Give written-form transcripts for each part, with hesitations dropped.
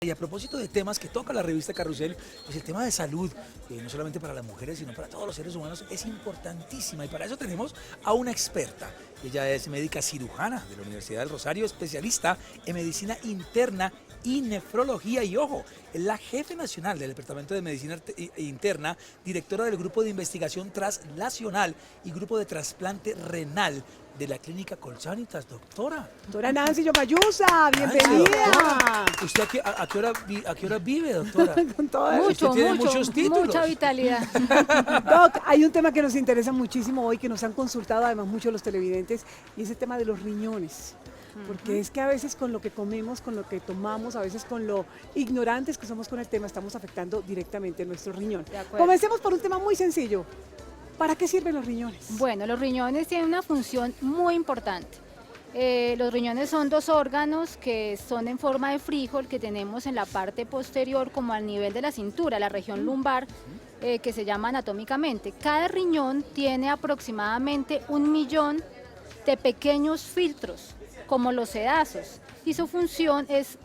Y a propósito de temas que toca la revista Carrusel, pues el tema de salud, no solamente para las mujeres, sino para todos los seres humanos, es importantísima. Y para eso tenemos a una experta. Ella es médica cirujana de la Universidad del Rosario, especialista en medicina interna y nefrología. Y ojo, es la jefe nacional del Departamento de Medicina Interna, directora del Grupo de Investigación Translacional y Grupo de Trasplante Renal de la Clínica Colsanitas. Doctora Nancy Yomayusa, bienvenida. ¿Usted a qué hora vive, doctora? Con todo Usted tiene muchos títulos. Mucha vitalidad. Doc, hay un tema que nos interesa muchísimo hoy, que nos han consultado además muchos los televidentes, y es el tema de los riñones. Porque es que a veces con lo que comemos, con lo que tomamos, a veces con lo ignorantes que somos con el tema, estamos afectando directamente nuestro riñón. Comencemos por un tema muy sencillo. ¿Para qué sirven los riñones? Bueno, los riñones tienen una función muy importante. Los riñones son dos órganos que son en forma de frijol que tenemos en la parte posterior, como al nivel de la cintura, la región lumbar, que se llama anatómicamente. Cada riñón tiene aproximadamente 1 millón de pequeños filtros, como los sedazos, y su función es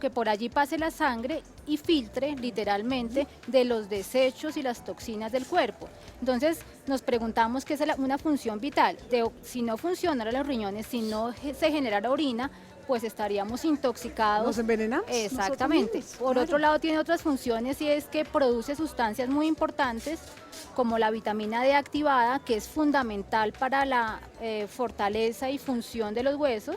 que por allí pase la sangre y filtre literalmente de los desechos y las toxinas del cuerpo. Entonces nos preguntamos qué es una función vital. Si no funcionaran los riñones, si no se generara orina, pues estaríamos intoxicados. ¿Nos envenenamos? Exactamente. Por otro lado tiene otras funciones, y es que produce sustancias muy importantes como la vitamina D activada, que es fundamental para la fortaleza y función de los huesos.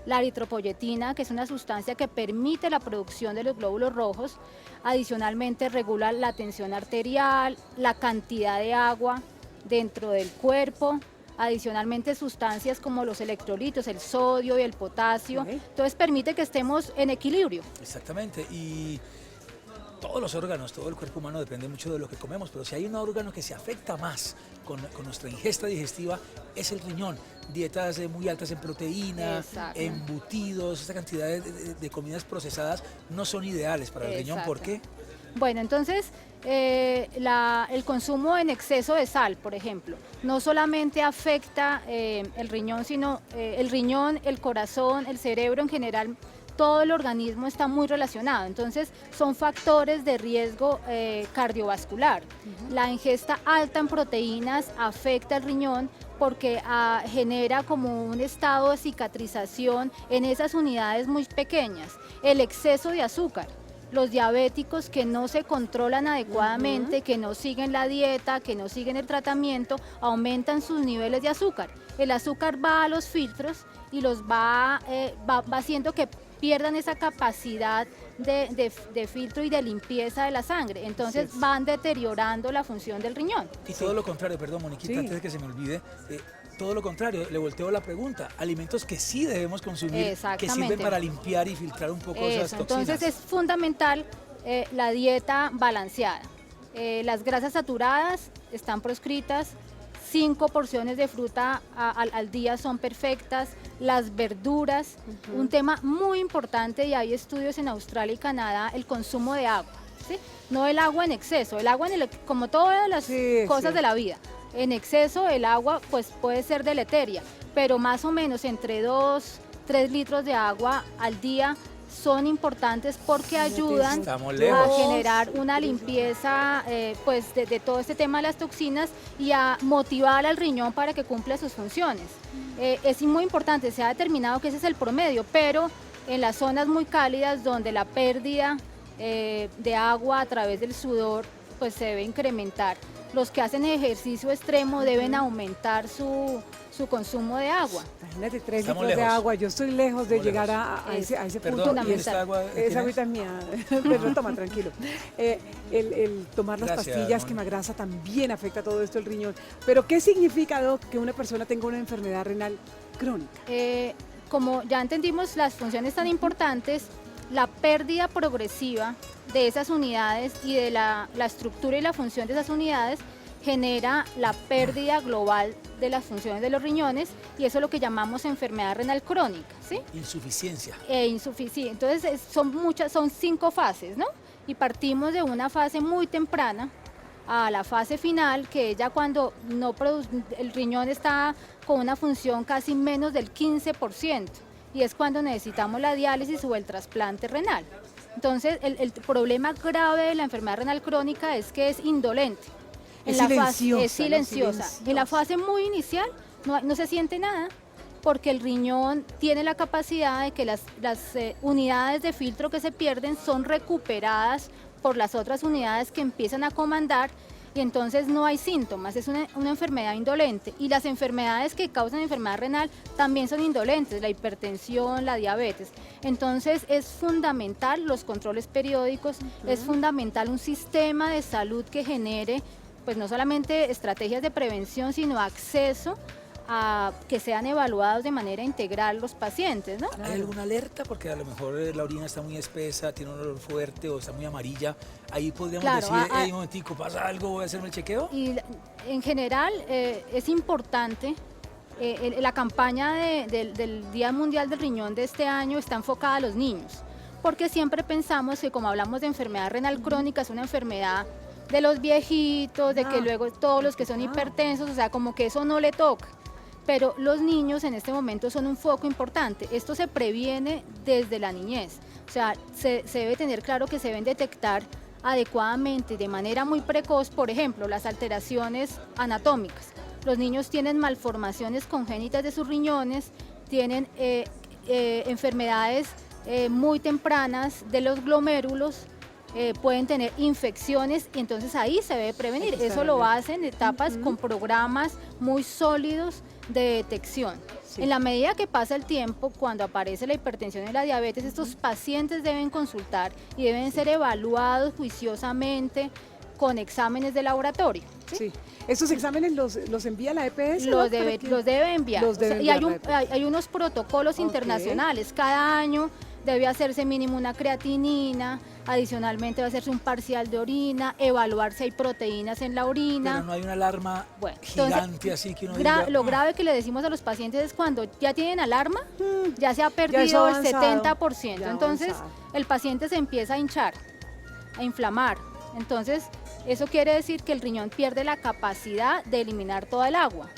La eritropoyetina, que es una sustancia que permite la producción de los glóbulos rojos. Adicionalmente regula la tensión arterial, la cantidad de agua dentro del cuerpo. Adicionalmente sustancias como los electrolitos, el sodio y el potasio. Entonces permite que estemos en equilibrio. Exactamente. Y todos los órganos, todo el cuerpo humano depende mucho de lo que comemos, pero si hay un órgano que se afecta más con nuestra ingesta digestiva, es el riñón. Dietas muy altas en proteína, embutidos, esta cantidad de comidas procesadas no son ideales para el riñón. ¿Por qué? Bueno, entonces el consumo en exceso de sal, por ejemplo, no solamente afecta el riñón, sino el riñón, el corazón, el cerebro en general. Todo el organismo está muy relacionado, entonces son factores de riesgo cardiovascular. La ingesta alta en proteínas afecta el riñón porque genera como un estado de cicatrización en esas unidades muy pequeñas. El exceso de azúcar. Los diabéticos que no se controlan adecuadamente, que no siguen la dieta, que no siguen el tratamiento, aumentan sus niveles de azúcar. El azúcar va a los filtros y los va haciendo que pierdan esa capacidad de filtro y de limpieza de la sangre. Entonces van deteriorando la función del riñón. Y todo lo contrario, perdón, Moniquita, antes de que se me olvide, todo lo contrario, le volteo la pregunta. Alimentos que sí debemos consumir, que sirven para limpiar y filtrar un poco esas toxinas. Entonces es fundamental la dieta balanceada. Las grasas saturadas están proscritas. 5 porciones de fruta al día son perfectas. Las verduras, un tema muy importante, y hay estudios en Australia y Canadá, el consumo de agua, ¿sí? No el agua en exceso, el agua como todas las cosas de la vida. En exceso el agua pues puede ser deleteria, pero más o menos entre 2-3 litros de agua al día son importantes porque ayudan a generar una limpieza pues de todo este tema de las toxinas y a motivar al riñón para que cumpla sus funciones. Es muy importante, se ha determinado que ese es el promedio, pero en las zonas muy cálidas donde la pérdida de agua a través del sudor pues se debe incrementar. Los que hacen ejercicio extremo deben aumentar su consumo de agua. Imagínate, 3 litros de agua, yo estoy lejos de llegar a ese punto. ¿Y esta agua esa agüita es mía, pero toma, tranquilo. El tomar las pastillas quemagrasa también afecta todo esto el riñón. Pero ¿qué significa, Doc, que una persona tenga una enfermedad renal crónica? Como ya entendimos las funciones tan importantes, la pérdida progresiva de esas unidades y de la estructura y la función de esas unidades genera la pérdida global de las funciones de los riñones, y eso es lo que llamamos enfermedad renal crónica, ¿sí? Insuficiencia. Insuficiencia. Entonces son 5 fases, ¿no? Y partimos de una fase muy temprana a la fase final, que ya cuando el riñón está con una función casi menos del 15%, y es cuando necesitamos la diálisis o el trasplante renal. Entonces, el problema grave de la enfermedad renal crónica es que es indolente. Es Es silenciosa. En la fase muy inicial no se siente nada, porque el riñón tiene la capacidad de que las unidades de filtro que se pierden son recuperadas por las otras unidades que empiezan a comandar, y entonces no hay síntomas, es una enfermedad indolente. Y las enfermedades que causan enfermedad renal también son indolentes, la hipertensión, la diabetes. Entonces es fundamental los controles periódicos, es fundamental un sistema de salud que genere pues no solamente estrategias de prevención, sino acceso a que sean evaluados de manera integral los pacientes, ¿no? ¿Hay alguna alerta? Porque a lo mejor la orina está muy espesa, tiene un olor fuerte o está muy amarilla. Ahí podríamos decir, un momentico, ¿pasa algo? ¿Voy a hacerme el chequeo? Y en general es importante, la campaña del Día Mundial del Riñón de este año está enfocada a los niños, porque siempre pensamos que como hablamos de enfermedad renal crónica, es una enfermedad de los viejitos, de que luego todos los que son hipertensos, o sea, como que eso no le toca. Pero los niños en este momento son un foco importante. Esto se previene desde la niñez. O sea, se debe tener claro que se deben detectar adecuadamente, de manera muy precoz, por ejemplo, las alteraciones anatómicas. Los niños tienen malformaciones congénitas de sus riñones, tienen enfermedades muy tempranas de los glomérulos, pueden tener infecciones, y entonces ahí se debe prevenir. Eso lo hacen en etapas con programas muy sólidos de detección. En la medida que pasa el tiempo, cuando aparece la hipertensión y la diabetes, estos pacientes deben consultar y deben ser evaluados juiciosamente con exámenes de laboratorio. Sí. ¿Estos exámenes los envía la EPS? Los debe enviar. Y hay unos protocolos internacionales. Cada año debe hacerse mínimo una creatinina, adicionalmente va a hacerse un parcial de orina, evaluar si hay proteínas en la orina. Pero no hay una alarma gigante así que uno lo grave que le decimos a los pacientes es cuando ya tienen alarma, ya se ha perdido el 70%. Entonces el paciente se empieza a hinchar, a inflamar. Entonces eso quiere decir que el riñón pierde la capacidad de eliminar toda el agua.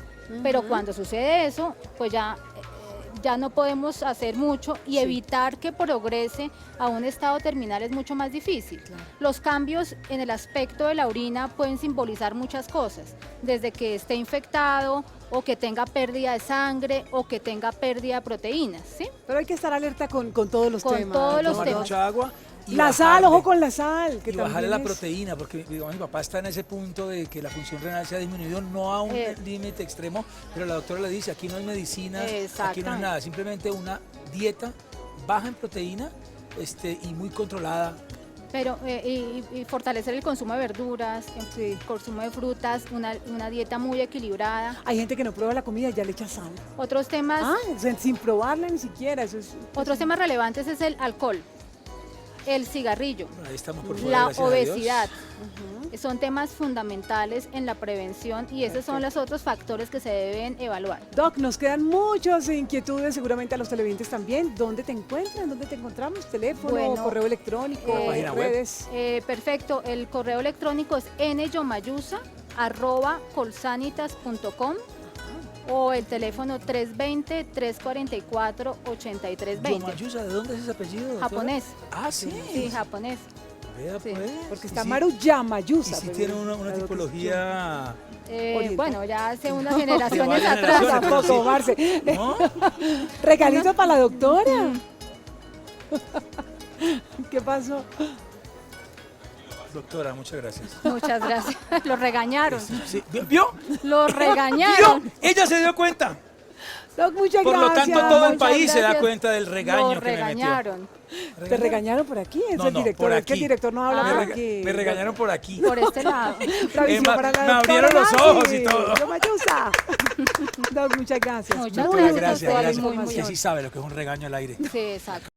Pero cuando sucede eso, pues ya no podemos hacer mucho, y evitar que progrese a un estado terminal es mucho más difícil. Los cambios en el aspecto de la orina pueden simbolizar muchas cosas, desde que esté infectado, o que tenga pérdida de sangre, o que tenga pérdida de proteínas, ¿sí? Pero hay que estar alerta con todos los temas. Con todos los temas. Mucha agua. La sal, ojo con la sal. Y bajarle la proteína, porque digamos, mi papá está en ese punto de que la función renal se ha disminuido, no a un límite extremo, pero la doctora le dice, aquí no hay medicinas, aquí no hay nada, simplemente una dieta baja en proteína y muy controlada. Pero y fortalecer el consumo de verduras, el consumo de frutas, una dieta muy equilibrada. Hay gente que no prueba la comida y ya le echa sal. Otros temas... sin probarla ni siquiera. Otros temas relevantes es el alcohol, el cigarrillo, ahí estamos por fuera, la obesidad. Son temas fundamentales en la prevención, y esos son los otros factores que se deben evaluar. Doc, nos quedan muchas inquietudes, seguramente a los televidentes también. ¿Dónde te encuentran? ¿Dónde te encontramos? ¿Teléfono, correo electrónico, redes? Perfecto, el correo electrónico es nyomayusa@colsanitas.com, o el teléfono 320-344-8320. Yomayusa, ¿de dónde es ese apellido, doctora? Japonés. Ah, sí. Sí, japonés. Vea, pues. Porque está Maruyamayusa. Y si tiene una tipología... Bueno, ya hace unas generaciones atrás. Tampoco, Marce. ¿No? Regalito para la doctora. ¿Qué pasó? Doctora, muchas gracias. Muchas gracias. Lo regañaron. Sí. ¿Vio? Lo regañaron. ¿Vio? Ella se dio cuenta. Doc, muchas Por gracias. lo tanto, todo el país se da cuenta del regaño Lo que me metió. regañaron. ¿Te regañaron por aquí? Es No, el director. por Es que el aquí. director no habla por aquí. Me regañaron por aquí. Por este lado. Bravísimo para la me doctora abrieron los Nancy. ojos y todo. Yomayusa. Doc, muchas gracias. Muchas Muy gracias a buena ustedes, Gracias. muy, muy Usted sí sabe lo que es un regaño al aire. Sí, exacto.